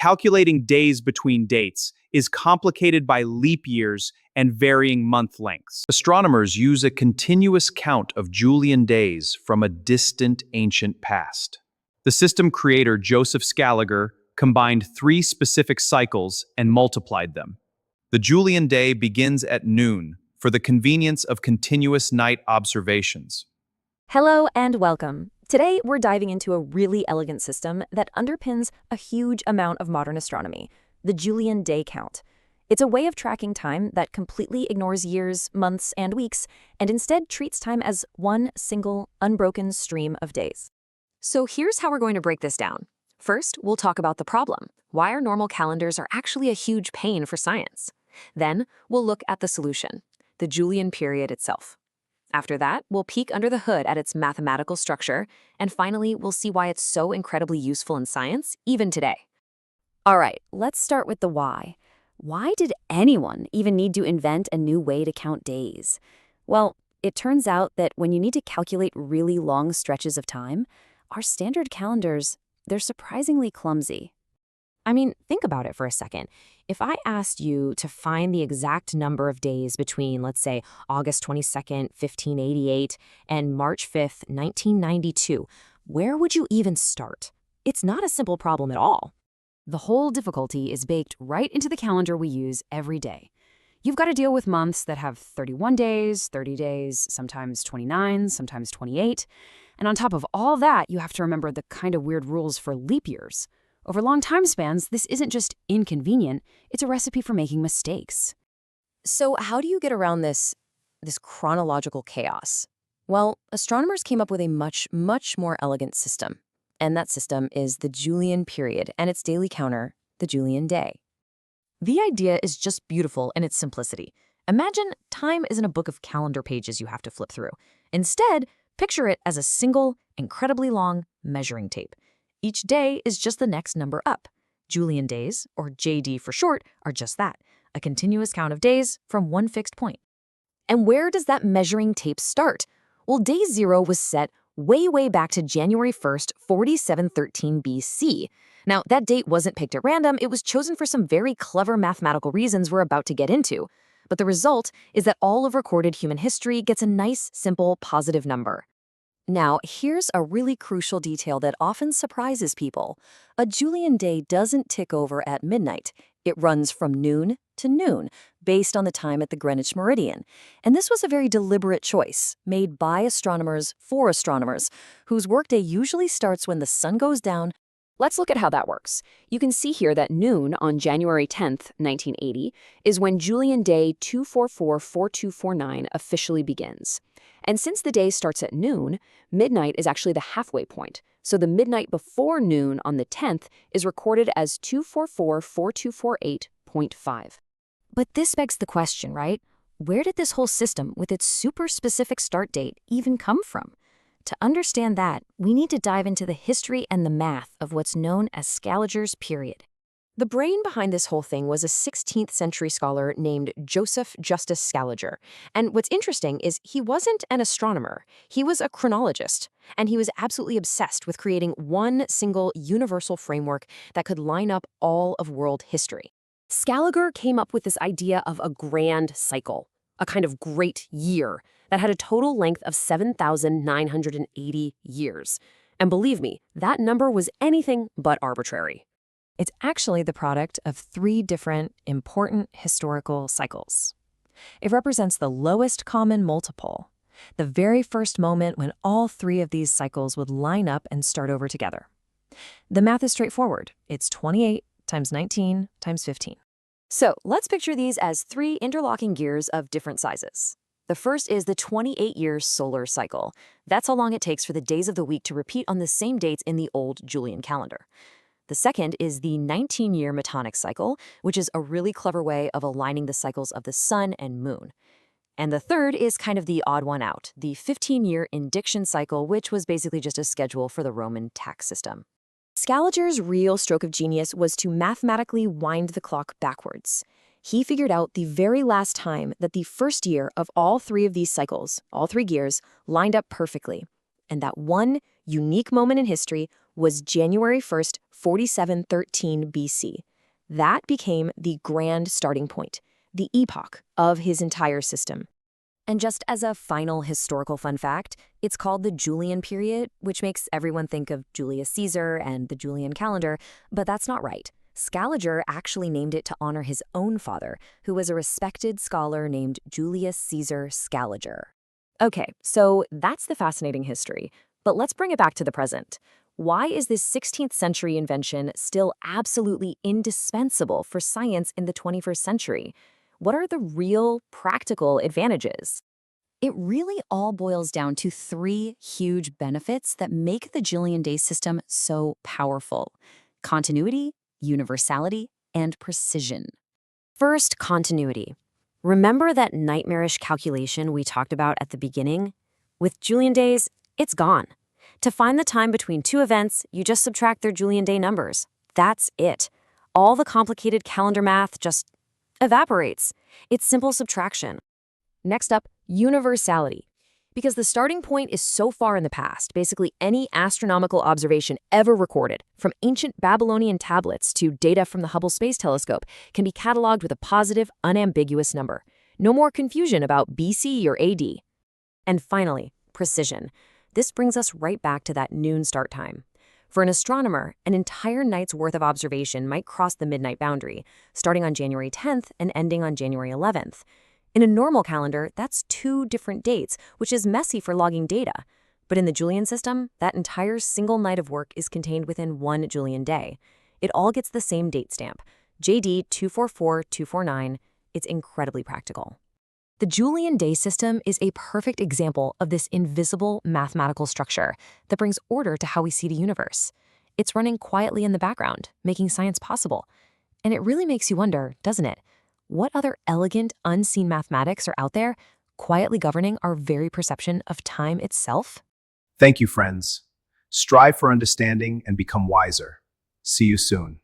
calculating days between dates is complicated by leap years and varying month lengths. Astronomers use a continuous count of Julian days from a distant ancient past. The system creator Joseph Scaliger combined three specific cycles and multiplied them. The Julian day begins at noon for the convenience of continuous night observations. Hello and welcome. Today, we're diving into a really elegant system that underpins a huge amount of modern astronomy, the Julian day count. It's a way of tracking time that completely ignores years, months, and weeks, and instead treats time as one single, unbroken stream of days. So here's how we're going to break this down. First, we'll talk about the problem, why our normal calendars are actually a huge pain for science. Then, we'll look at the solution, the Julian period itself. After that, we'll peek under the hood at its mathematical structure, and finally, we'll see why it's so incredibly useful in science, even today. All right, let's start with the why. Why did anyone even need to invent a new way to count days? Well, it turns out that when you need to calculate really long stretches of time, our standard calendars, they're surprisingly clumsy. I mean, think about it for a second. If I asked you to find the exact number of days between, let's say, August 22nd, 1588, and March 5th, 1992, where would you even start? It's not a simple problem at all. The whole difficulty is baked right into the calendar we use every day. You've got to deal with months that have 31 days, 30 days, sometimes 29, sometimes 28. And on top of all that, you have to remember the kind of weird rules for leap years. Over long time spans, this isn't just inconvenient, it's a recipe for making mistakes. So how do you get around this chronological chaos? Well, astronomers came up with a much more elegant system. And that system is the Julian period and its daily counter, the Julian day. The idea is just beautiful in its simplicity. Imagine time isn't a book of calendar pages you have to flip through. Instead, picture it as a single, incredibly long measuring tape. Each day is just the next number up. Julian days, or JD for short, are just that, a continuous count of days from one fixed point. And where does that measuring tape start? Well, day 0 was set way back to January 1st, 4713 BC. Now, that date wasn't picked at random, it was chosen for some very clever mathematical reasons we're about to get into. But the result is that all of recorded human history gets a nice, simple, positive number. Now, here's a really crucial detail that often surprises people. A Julian day doesn't tick over at midnight. It runs from noon to noon, based on the time at the Greenwich meridian. And this was a very deliberate choice, made by astronomers for astronomers, whose workday usually starts when the sun goes down. Let's look at how that works. You can see here that noon on January 10th, 1980, is when Julian day 2444249 officially begins. And since the day starts at noon, midnight is actually the halfway point. So the midnight before noon on the 10th is recorded as 2444248.5. But this begs the question, right? Where did this whole system with its super specific start date even come from? To understand that, we need to dive into the history and the math of what's known as Scaliger's period. The brain behind this whole thing was a 16th century scholar named Joseph Justus Scaliger. And what's interesting is he wasn't an astronomer, he was a chronologist. And he was absolutely obsessed with creating one single universal framework that could line up all of world history. Scaliger came up with this idea of a grand cycle, a kind of great year that had a total length of 7,980 years. And believe me, that number was anything but arbitrary. It's actually the product of 3 different important historical cycles. It represents the lowest common multiple, the very first moment when all 3 of these cycles would line up and start over together. The math is straightforward. It's 28 times 19 times 15. So let's picture these as 3 interlocking gears of different sizes. The first is the 28-year solar cycle. That's how long it takes for the days of the week to repeat on the same dates in the old Julian calendar. The second is the 19-year metonic cycle, which is a really clever way of aligning the cycles of the sun and moon. And the third is kind of the odd one out, the 15-year indiction cycle, which was basically just a schedule for the Roman tax system. Scaliger's real stroke of genius was to mathematically wind the clock backwards. He figured out the very last time that the first year of all 3 of these cycles, all 3 gears, lined up perfectly. And that one unique moment in history was January 1st, 4713 BC. That became the grand starting point, the epoch of his entire system. And just as a final historical fun fact, it's called the Julian period, which makes everyone think of Julius Caesar and the Julian calendar, but that's not right. Scaliger actually named it to honor his own father, who was a respected scholar named Julius Caesar Scaliger. Okay, so that's the fascinating history, but let's bring it back to the present. Why is this 16th century invention still absolutely indispensable for science in the 21st century? What are the real practical advantages? It really all boils down to three huge benefits that make the Julian day system so powerful: continuity, universality, and precision. First, continuity. Remember that nightmarish calculation we talked about at the beginning? With Julian days, it's gone. To find the time between two events, you just subtract their Julian day numbers. That's it. All the complicated calendar math just evaporates. It's simple subtraction. Next up, universality. Because the starting point is so far in the past, basically any astronomical observation ever recorded, from ancient Babylonian tablets to data from the Hubble Space Telescope, can be cataloged with a positive, unambiguous number. No more confusion about BC or AD. And finally, precision. This brings us right back to that noon start time. For an astronomer, an entire night's worth of observation might cross the midnight boundary, starting on January 10th and ending on January 11th. In a normal calendar, that's 2 different dates, which is messy for logging data. But in the Julian system, that entire single night of work is contained within one Julian day. It all gets the same date stamp, JD 244249. It's incredibly practical. The Julian day system is a perfect example of this invisible mathematical structure that brings order to how we see the universe. It's running quietly in the background, making science possible. And it really makes you wonder, doesn't it? What other elegant, unseen mathematics are out there, quietly governing our very perception of time itself? Thank you, friends. Strive for understanding and become wiser. See you soon.